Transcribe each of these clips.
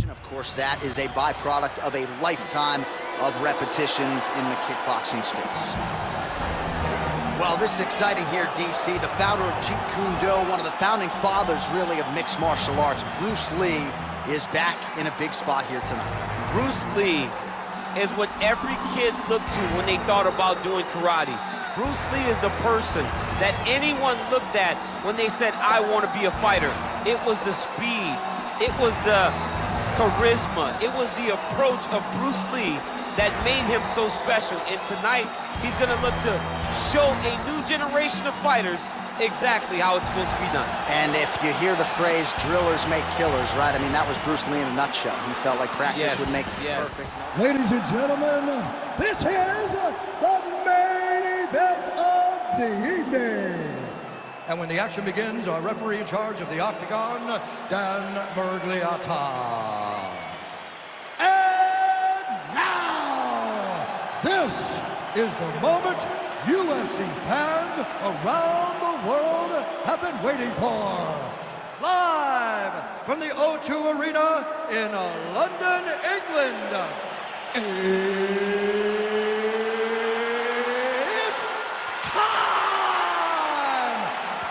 Of course, that is a byproduct of a lifetime of repetitions in the kickboxing space. Well, this is exciting here, DC. The founder of Jeet Kune Do, one of the founding fathers, really, of mixed martial arts, Bruce Lee, is back in a big spot here tonight. Bruce Lee is what every kid looked to when they thought about doing karate. Bruce Lee is the person that anyone looked at when they said, I want to be a fighter. It was the speed, it was the charisma, it was the approach of Bruce Lee that made him so special. And tonight, he's gonna look to show a new generation of fighters exactly how it's supposed to be done. And if you hear the phrase, drillers make killers, right? I mean, that was Bruce Lee in a nutshell. He felt like practice would make perfect. Ladies and gentlemen, this is the main event of the evening. And when the action begins, our referee in charge of the Octagon, Dan Bergliata. And now, this is the moment UFC fans around the world have been waiting for. Live from the O2 Arena in London, England. It's time!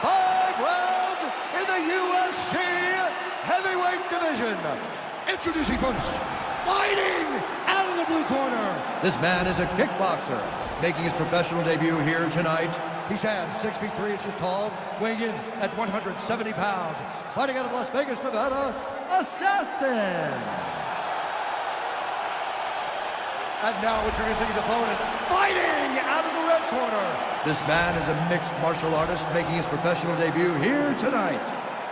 5 rounds in the UFC heavyweight division. Introducing first, fighting out of the blue corner. This man is a kickboxer, making his professional debut here tonight. He stands 6 feet 3 inches tall, weighing in at 170 pounds. Fighting out of Las Vegas, Nevada, Assassin. And now introducing his opponent, fighting out of the red corner. This man is a mixed martial artist, making his professional debut here tonight.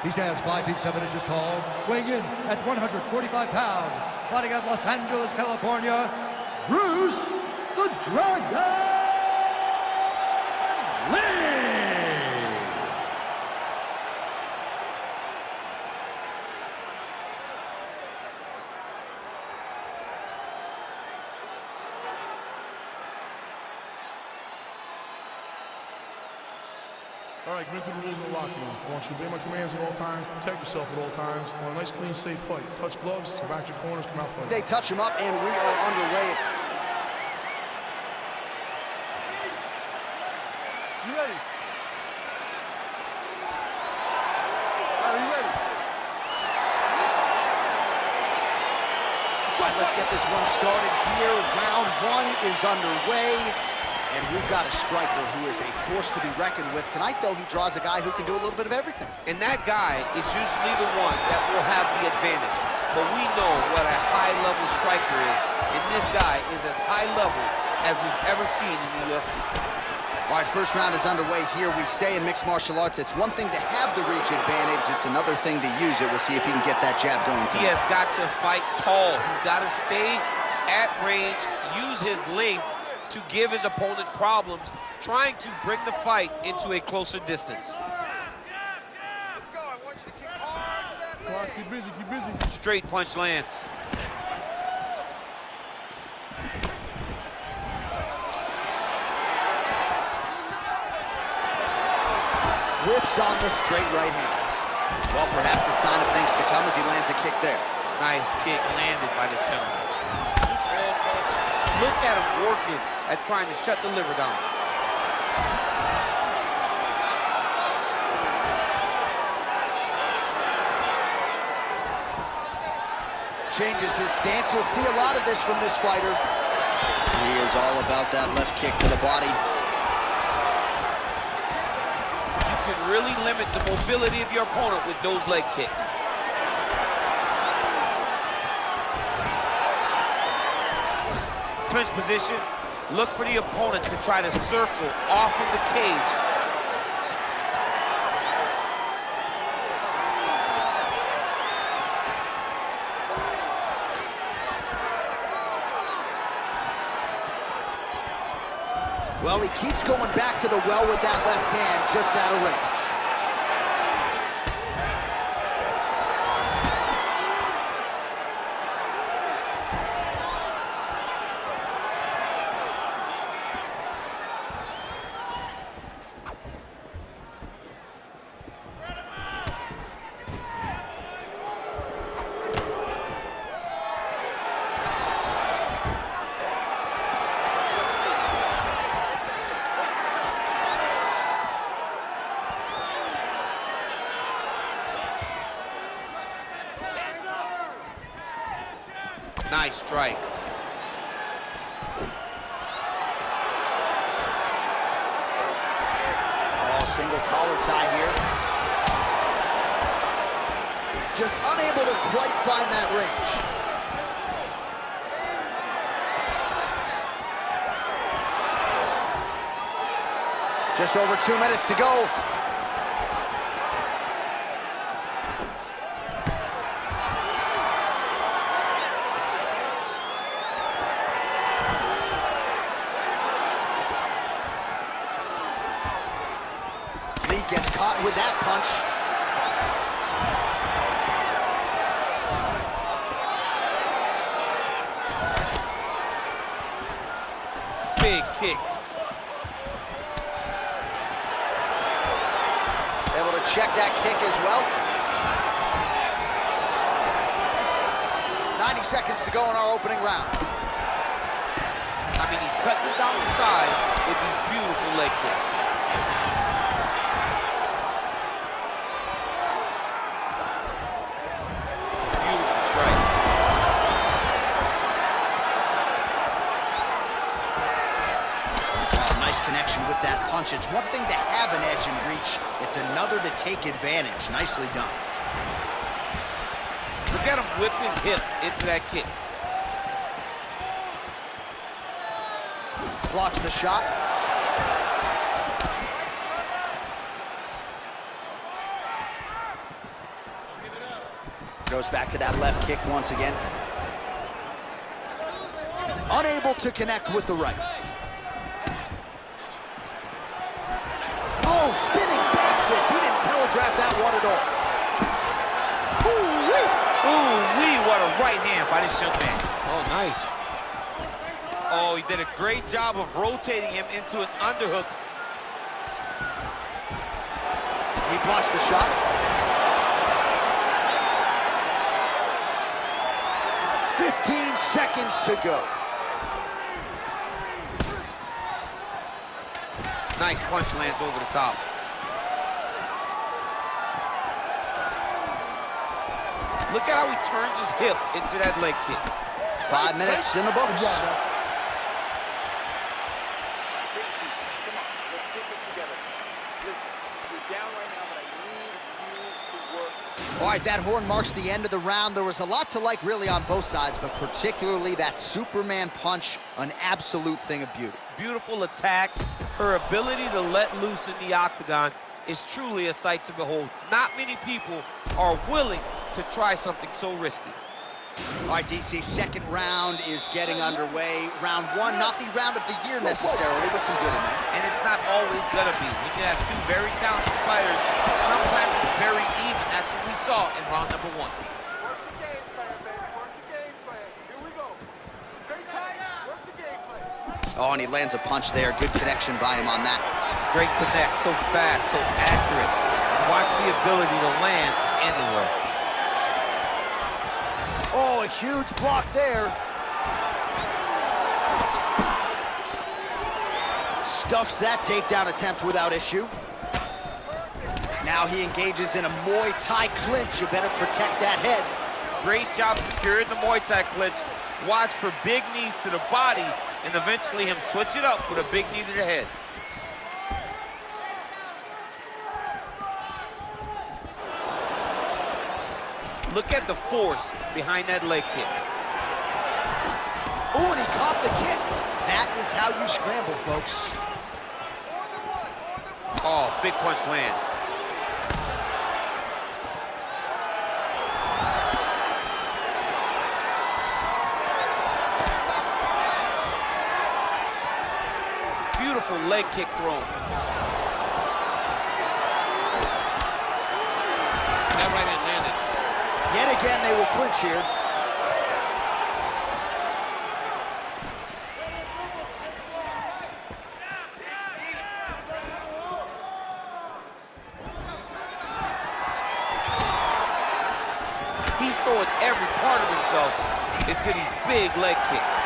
He stands 5 feet 7 inches tall, weighing in at 145 pounds. Fighting out of Los Angeles, California, Bruce the Dragon Lee! All right, commit to the rules of the locker room. I want you to obey my commands at all times, protect yourself at all times. I want a nice, clean, safe fight. Touch gloves, back your corners, come out fighting. They touch him up, and we are underway. You ready? Are you ready? All right, let's get this one started here. Round 1 is underway. And we've got a striker who is a force to be reckoned with. Tonight, though, he draws a guy who can do a little bit of everything. And that guy is usually the one that will have the advantage. But we know what a high-level striker is. And this guy is as high level as we've ever seen in the UFC. All right, first round is underway here. We say in mixed martial arts, it's one thing to have the reach advantage. It's another thing to use it. We'll see if he can get that jab going tonight. He has got to fight tall. He's got to stay at range, use his length to give his opponent problems, trying to bring the fight into a closer distance. Let's go. I want you to kick hard to that leg. All right, keep busy, keep busy. Straight punch lands. Whiffs on the straight right hand. Well, perhaps a sign of things to come as he lands a kick there. Nice kick landed by this gentleman. Look at him working at trying to shut the liver down. Changes his stance. You'll see a lot of this from this fighter. He is all about that left kick to the body. You can really limit the mobility of your opponent with those leg kicks. Clinch position, look for the opponent to try to circle off of the cage. Well, he keeps going back to the well with that left hand, just out of range. Nice strike. Oh, single collar tie here. Just unable to quite find that range. Just over 2 minutes to go. Lee gets caught with that punch. Big kick. Able to check that kick as well. 90 seconds to go in our opening round. I mean, he's cutting down the sides with these beautiful leg kicks. Beautiful strike. Oh, nice connection with that punch. It's one thing to have an edge and reach. It's another to take advantage. Nicely done. Look at him whip his hip into that kick. Blocks the shot. Goes back to that left kick once again. Unable to connect with the right. Oh, spinning back fist. He didn't telegraph that one at all. Ooh-wee, what a right hand by this young man. Oh, nice. Oh, he did a great job of rotating him into an underhook. He blocks the shot. 15 seconds to go. Nice punch lands over the top. Look at how he turns his hip into that leg kick. 5 minutes in the books. Take a seat. Come on, let's get this together. Listen, you're down right now, but I need you to work. All right, that horn marks the end of the round. There was a lot to like really on both sides, but particularly that Superman punch, an absolute thing of beauty. Beautiful attack. Her ability to let loose in the octagon is truly a sight to behold. Not many people are willing to try something so risky. All right, DC, second round is getting underway. Round one, not the round of the year necessarily, but some good in there. And it's not always gonna be. When you have two very talented fighters, sometimes it's very even. That's what we saw in round number one. Work the game plan, baby. Work the game plan. Here we go. Stay tight. Work the game plan. Oh, and he lands a punch there. Good connection by him on that. Great connect, so fast, so accurate. Watch the ability to land anywhere. Oh, a huge block there. Stuffs that takedown attempt without issue. Now he engages in a Muay Thai clinch. You better protect that head. Great job securing the Muay Thai clinch. Watch for big knees to the body and eventually him switch it up with a big knee to the head. Look at the force behind that leg kick. Oh, and he caught the kick. That is how you scramble, folks. Oh, big punch lands. Beautiful leg kick thrown. That right hand landed. Yet again, they will clinch here. He's throwing every part of himself into these big leg kicks.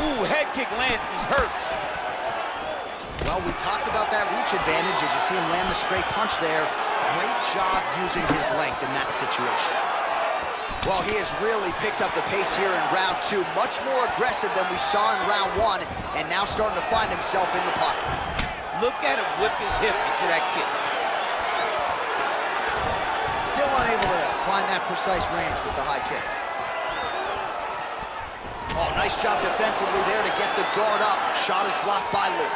Ooh, head kick lands, he's hurt. Well, we talked about that reach advantage as you see him land the straight punch there. Great job using his length in that situation. Well, he has really picked up the pace here in round 2. Much more aggressive than we saw in round 1, and now starting to find himself in the pocket. Look at him whip his hip into that kick. Still unable to find that precise range with the high kick. Oh, nice job defensively there to get the guard up. Shot is blocked by Lee.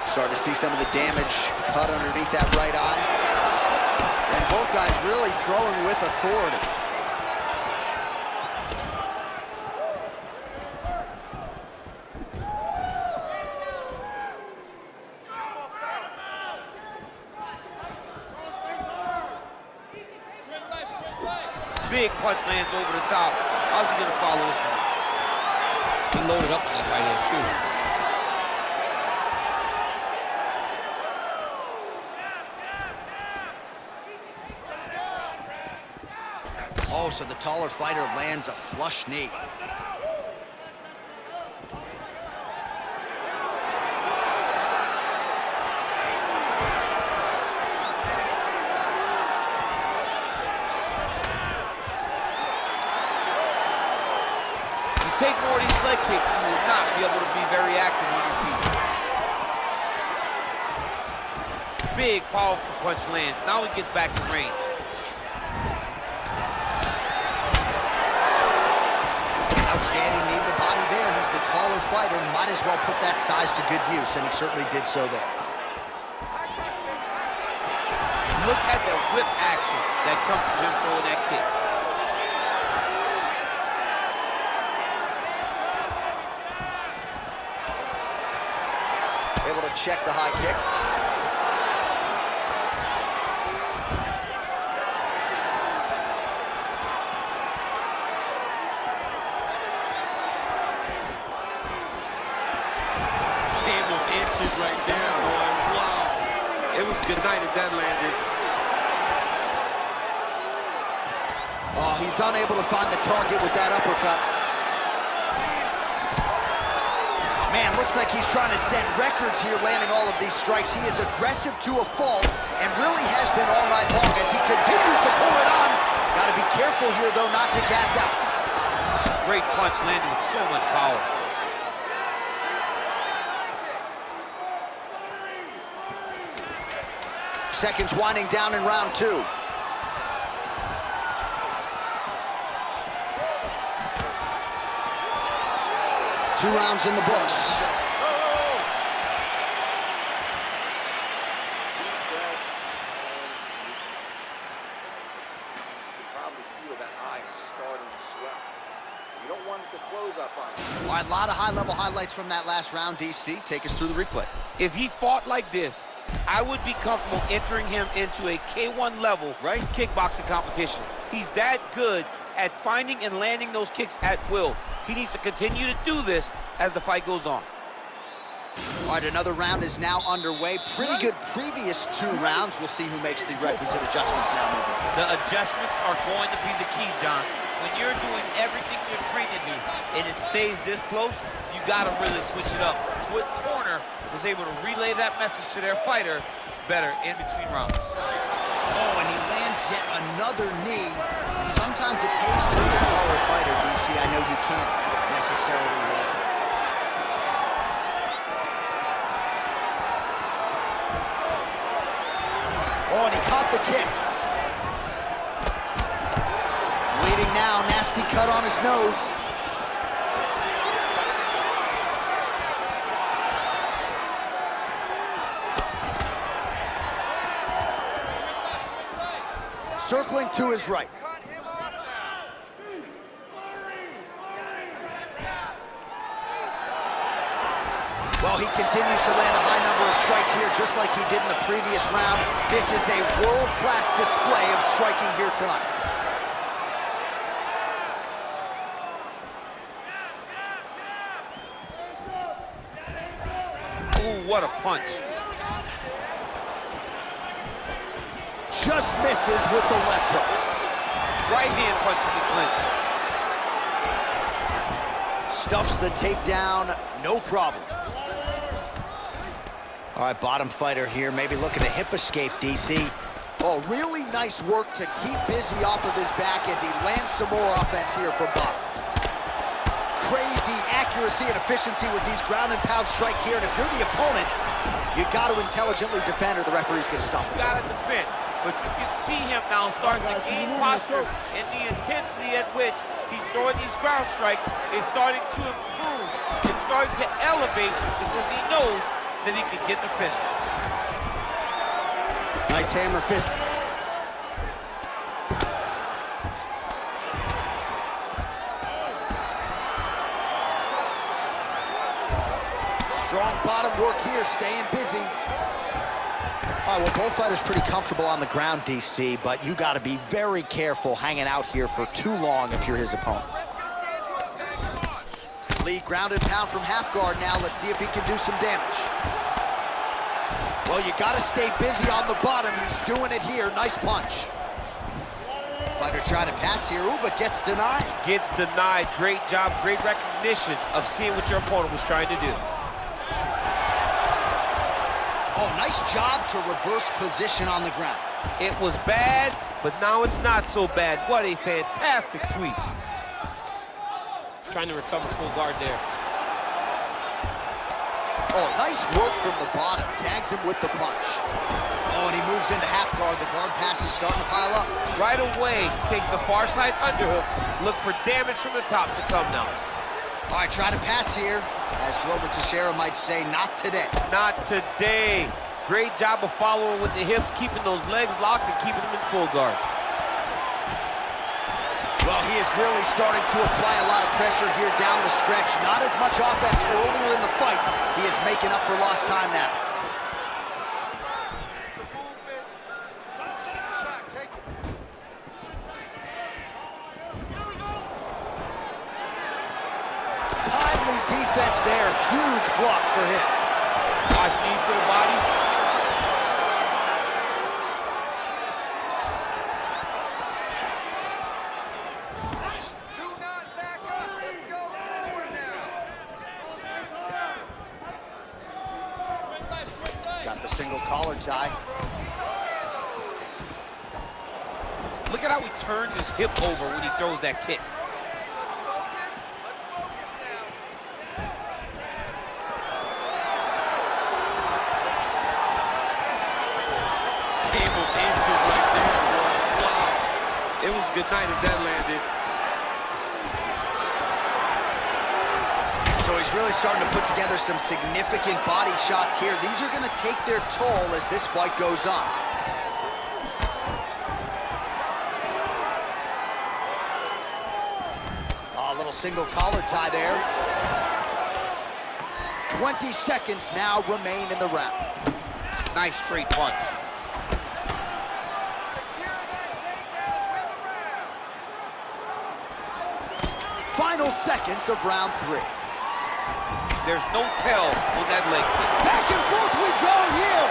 Starting to see some of the damage cut underneath that right eye. And both guys really throwing with authority. Big punch lands over the top. How's he gonna follow this one? He loaded up on that right hand too. Oh, so the taller fighter lands a flush knee. Take more of these leg kicks, you will not be able to be very active on your feet. Big, powerful punch lands. Now he gets back in range. Outstanding knee to the body there. He's the taller fighter. Might as well put that size to good use, and he certainly did so there. Look at the whip action that comes from him throwing that kick. Able to check the high kick. Came of inches right there, boy. Wow. It was good night if that landed. Oh, he's unable to find the target with that uppercut. Man, looks like he's trying to set records here, landing all of these strikes. He is aggressive to a fault and really has been all night long as he continues to pull it on. Got to be careful here, though, not to gas out. Great punch landed with so much power. Seconds winding down in round 2. 2 rounds in the books. Probably feel that eye is starting to swell. You don't want it to close up on you. All right, a lot of high-level highlights from that last round. DC, take us through the replay. If he fought like this, I would be comfortable entering him into a K1 level kickboxing competition. He's that good at finding and landing those kicks at will. He needs to continue to do this as the fight goes on. All right, another round is now underway. Pretty good previous 2 rounds. We'll see who makes the requisite adjustments now moving forward. The adjustments are going to be the key, John. When you're doing everything you're trained to do and it stays this close, you got to really switch it up. Which corner is able to relay that message to their fighter better in between rounds? Oh, and he lands yet another knee. And sometimes it pays to be the taller fighter, DC. I know you can't necessarily win. Oh, and he caught the kick. Bleeding now, nasty cut on his nose. Circling to his right. Well, he continues to land a high number of strikes here, just like he did in the previous round. This is a world-class display of striking here tonight. Ooh, what a punch. Just misses with the left hook. Right hand punch in the clinch. Stuffs the takedown, no problem. All right, bottom fighter here, maybe looking to hip escape, DC. Oh, really nice work to keep busy off of his back as he lands some more offense here from bottom. Crazy accuracy and efficiency with these ground and pound strikes here, and if you're the opponent, you got to intelligently defend or the referee's going to stop You got to defend, but you can see him now starting to gain posture, and the intensity at which he's throwing these ground strikes is starting to improve. It's starting to elevate because he knows that he can get the finish. Nice hammer fist. Strong bottom work here, staying busy. All right, well, both fighters pretty comfortable on the ground, DC, but you got to be very careful hanging out here for too long if you're his opponent. Lee ground and pound from half guard now. Let's see if he can do some damage. Well, you got to stay busy on the bottom. He's doing it here. Nice punch. Fighter trying to pass here. Ooh, but gets denied. Gets denied. Great job, great recognition of seeing what your opponent was trying to do. Oh, nice job to reverse position on the ground. It was bad, but now it's not so bad. What a fantastic sweep. Trying to recover full guard there. Oh, nice work from the bottom. Tags him with the punch. Oh, and he moves into half guard. The guard pass is starting to pile up. Right away, takes the far side underhook. Look for damage from the top to come now. All right, try to pass here. As Glover Teixeira might say, not today. Not today. Great job of following with the hips, keeping those legs locked and keeping them in full guard. Well, he is really starting to apply a lot of pressure here down the stretch. Not as much offense earlier in the fight. He is making up for lost time now. Timely defense there. Huge block for him. Watch knees to the body. Got the single collar tie. Look at how he turns his hip over when he throws that kick. Let's focus now. Came of inches right there. Wow. It was a good night if that landed. So he's really starting to put together some significant body shots here. These are going to take their toll as this fight goes on. A little single collar tie there. 20 seconds now remain in the round. Nice straight punch. Secure that takedown and win the round. Final seconds of round 3. There's no tell on that leg kick. Back and forth we go here.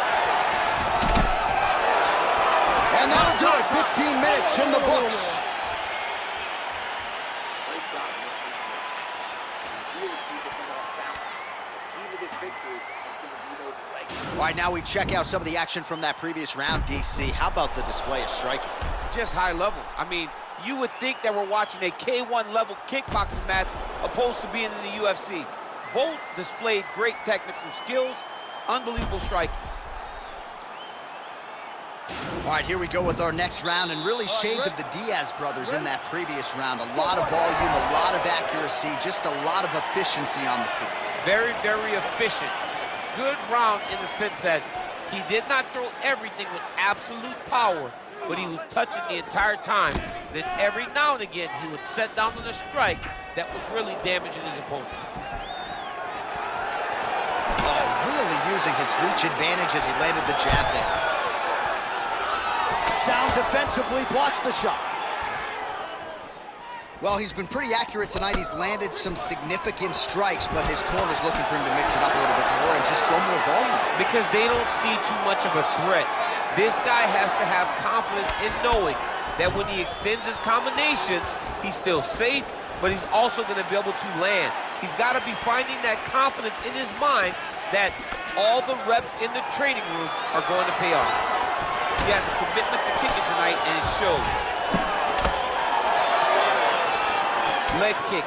And that'll do it. 15 minutes in the books. Great job, Nixon. Really keep it off balance. The key to this victory is going to be those legs. All right, now we check out some of the action from that previous round, DC. How about the display of striking? Just high level. I mean, you would think that we're watching a K1 level kickboxing match opposed to being in the UFC. Both displayed great technical skills, unbelievable striking. All right, here we go with our next round, and really shades of the Diaz brothers in that previous round. A lot of volume, a lot of accuracy, just a lot of efficiency on the feet. Very, very efficient. Good round in the sense that he did not throw everything with absolute power, but he was touching the entire time. Then every now and again, he would set down on a strike that was really damaging his opponent. Oh, really using his reach advantage as he landed the jab there. Sound defensively blocks the shot. Well, he's been pretty accurate tonight. He's landed some significant strikes, but his corner's looking for him to mix it up a little bit more and just throw more volume. Because they don't see too much of a threat. This guy has to have confidence in knowing that when he extends his combinations, he's still safe, but he's also going to be able to land. He's got to be finding that confidence in his mind that all the reps in the training room are going to pay off. He has a commitment to kicking tonight, and it shows. Leg kick.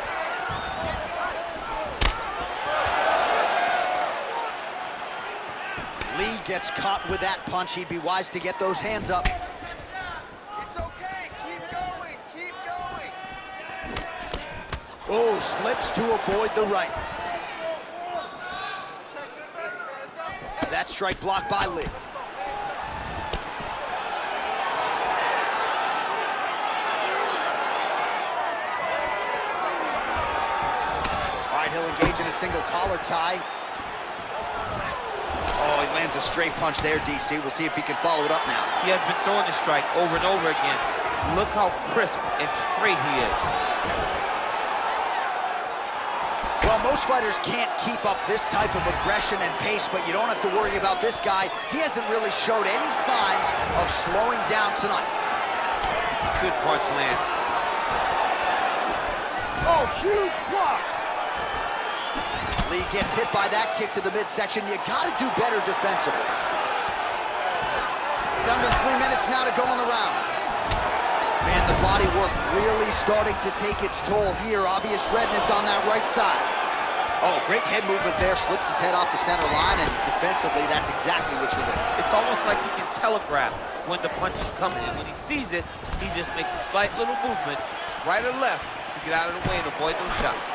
Lee gets caught with that punch. He'd be wise to get those hands up. It's okay. Keep going. Keep going. Oh, slips to avoid the right. That strike blocked by Lee. All right, he'll engage in a single collar tie. Oh, he lands a straight punch there, DC. We'll see if he can follow it up now. He has been throwing the strike over and over again. Look how crisp and straight he is. Well, most fighters can't keep up this type of aggression and pace, but you don't have to worry about this guy. He hasn't really showed any signs of slowing down tonight. Good punch lands. Oh, huge block. Lee gets hit by that kick to the midsection. You gotta do better defensively. Under 3 minutes now to go in the round. Man, the body work really starting to take its toll here. Obvious redness on that right side. Oh, great head movement there. Slips his head off the center line, and defensively, that's exactly what you're doing. It's almost like he can telegraph when the punch is coming in. When he sees it, he just makes a slight little movement, right or left, to get out of the way and avoid those shots.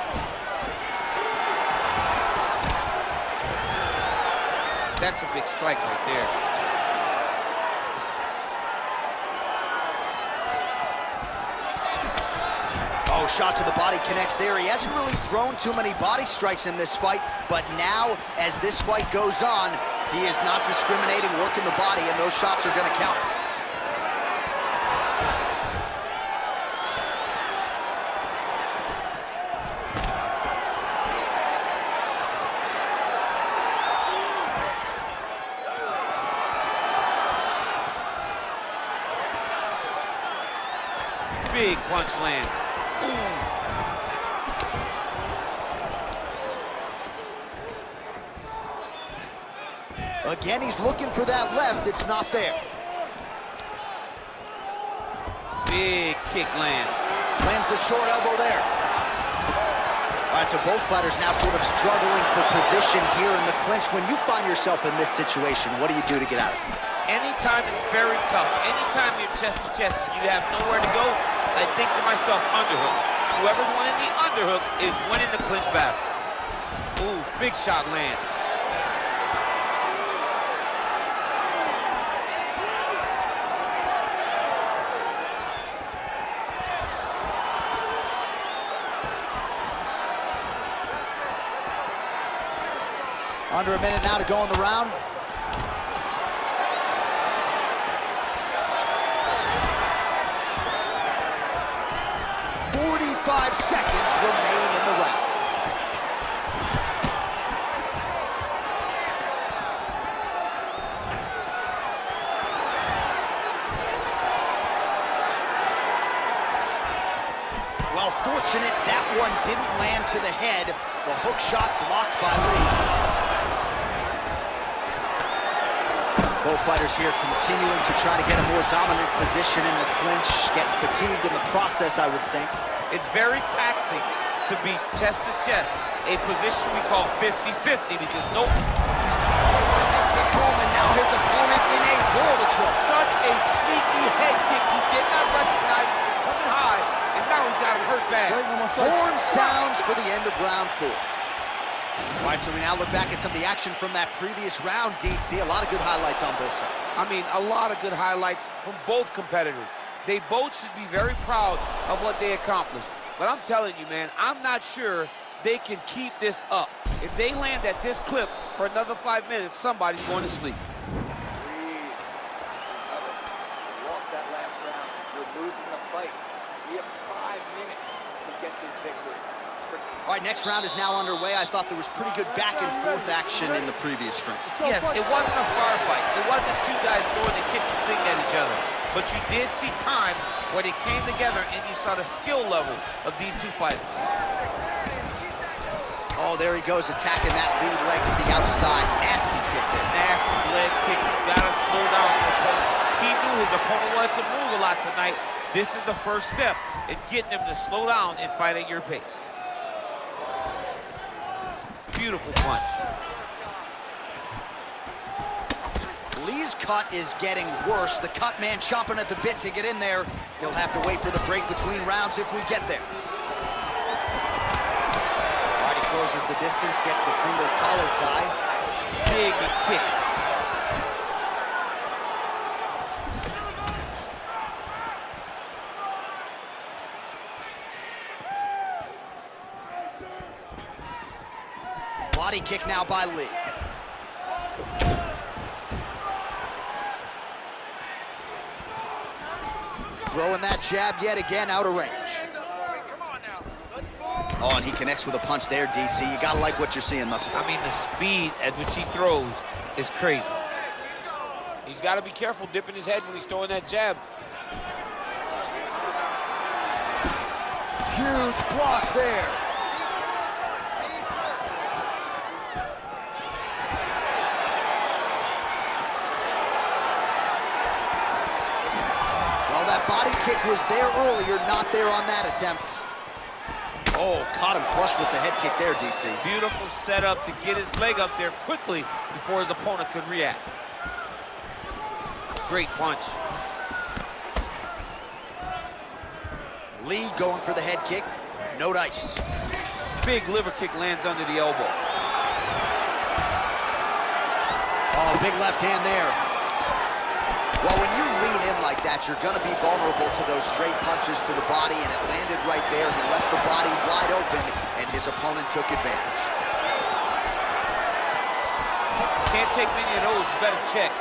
That's a big strike right there. Oh, shot to the body connects there. He hasn't really thrown too many body strikes in this fight, but now, as this fight goes on, he is not discriminating, working the body, and those shots are going to count. Big punch land. Ooh. Again, he's looking for that left. It's not there. Big kick lands. Lands the short elbow there. All right, so both fighters now sort of struggling for position here in the clinch. When you find yourself in this situation, what do you do to get out of it? Anytime it's very tough, anytime you're chest to chest, you have nowhere to go, I think to myself, underhook. Whoever's winning the underhook is winning the clinch battle. Ooh, big shot lands. Under a minute now to go in the round. Seconds remain in the round. Well, fortunate that one didn't land to the head. The hook shot blocked by Lee. Both fighters here continuing to try to get a more dominant position in the clinch, getting fatigued in the process, I would think. It's very taxing to be chest to chest, a position we call 50-50 because no... Kick home, and now his opponent in a world of trouble. Such a sneaky head kick. He did not recognize it was coming high, and now he's got him hurt bad. Horn sounds for the end of round 4. All right, so we now look back at some of the action from that previous round, DC. A lot of good highlights on both sides. I mean, a lot of good highlights from both competitors. They both should be very proud of what they accomplished. But I'm telling you, man, I'm not sure they can keep this up. If they land at this clip for another 5 minutes, somebody's going to sleep. Breathe. You lost that last round. You're losing the fight. We have 5 minutes to get this victory. All right, next round is now underway. I thought there was pretty good back and forth action in the previous round. Yes, it wasn't a firefight. It wasn't two guys throwing the kick and sing at each other. but you did see times where they came together and you saw the skill level of these two fighters. Oh, there he goes, attacking that lead leg to the outside. Nasty kick there. Nasty leg kick. You gotta slow down the opponent. He knew his opponent wanted to move a lot tonight. This is the first step in getting him to slow down and fight at your pace. Beautiful punch. Lee's cut is getting worse. The cut man chomping at the bit to get in there. He'll have to wait for the break between rounds if we get there. Closes the distance, gets the single collar tie. Big kick. Body kick now by Lee. Throwing that jab yet again out of range. Oh, and he connects with a punch there, DC. You gotta like what you're seeing thus far. I mean, the speed at which he throws is crazy. He's got to be careful dipping his head when he's throwing that jab. Huge block there. Well, that body kick was there earlier, not there on that attempt. Oh, caught him flush with the head kick there, DC. Beautiful setup to get his leg up there quickly before his opponent could react. Great punch. Lee going for the head kick. No dice. Big liver kick lands under the elbow. Oh, big left hand there. Well, when you lean in like that, you're going to be vulnerable to those straight punches to the body, and it landed right there. He left the body wide open, and his opponent took advantage. Can't take many of those. You better check.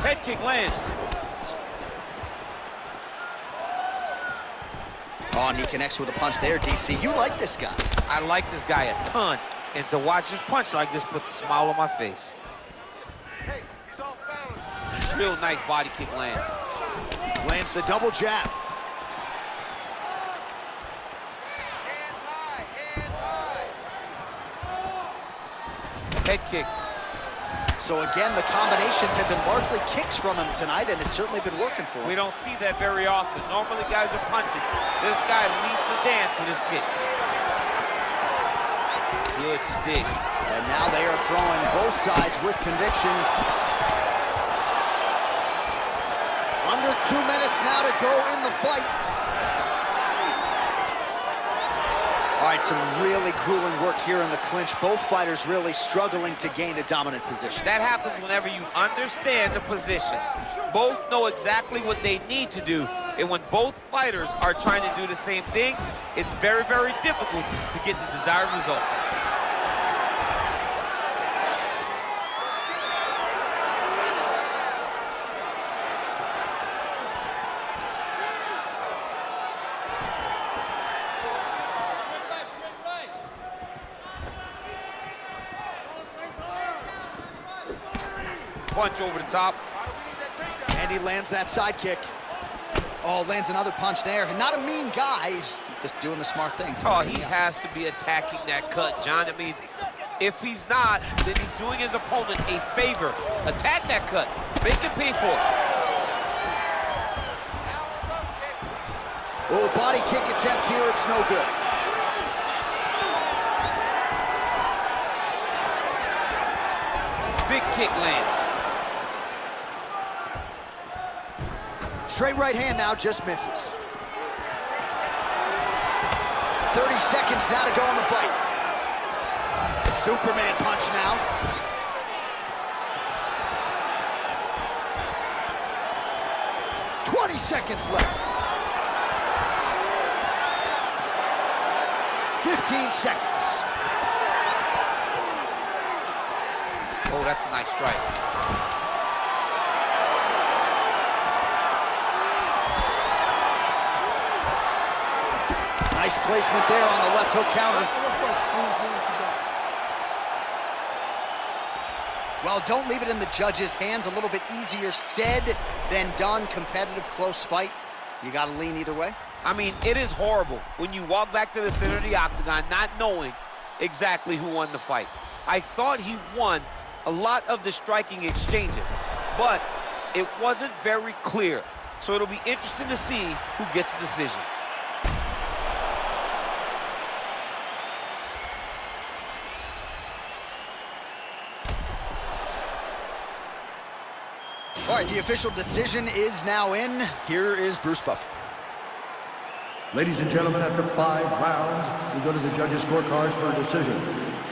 Head kick lands. Oh, and he connects with a punch there, DC. You like this guy. I like this guy a ton. And to watch his punch like this puts a smile on my face. Hey, he's off balance. Real nice body kick lands. Lands the double jab. Hands high, hands high. Head kick. So again, the combinations have been largely kicks from him tonight, and it's certainly been working for him. We don't see that very often. Normally guys are punching. This guy leads the dance with his kicks. Good stick. And now they are throwing both sides with conviction. Under 2 minutes now to go in the fight. All right, some really grueling work here in the clinch. Both fighters really struggling to gain a dominant position. That happens whenever you understand the position. Both know exactly what they need to do. And when both fighters are trying to do the same thing, it's very, very difficult to get the desired results. Punch over the top. And he lands that side kick. Oh, lands another punch there. Not a mean guy. He's just doing the smart thing. Oh, he has to be attacking that cut, John. I mean, if he's not, then he's doing his opponent a favor. Attack that cut. Make him pay for it. Oh, body kick attempt here. It's no good. Big kick lands. Straight right hand now, just misses. 30 seconds now to go in the fight. Superman punch now. Seconds left. 15 seconds. Oh, that's a nice strike. Nice placement there on the left hook counter. Well, don't leave it in the judges' hands. A little bit easier said than done. Competitive, close fight. You got to lean either way. I mean, it is horrible when you walk back to the center of the octagon not knowing exactly who won the fight. I thought he won a lot of the striking exchanges, but it wasn't very clear. So it'll be interesting to see who gets the decision. All right, the official decision is now in. Here is Bruce Buffer. Ladies and gentlemen, after 5 rounds, we go to the judges' scorecards for a decision.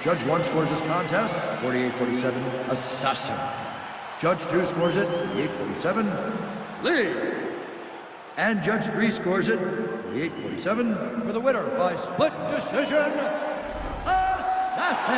Judge 1 scores this contest, 48-47, Assassin. Judge 2 scores it, 48-47, Lee. And Judge 3 scores it, 48-47, for the winner by split decision, Assassin.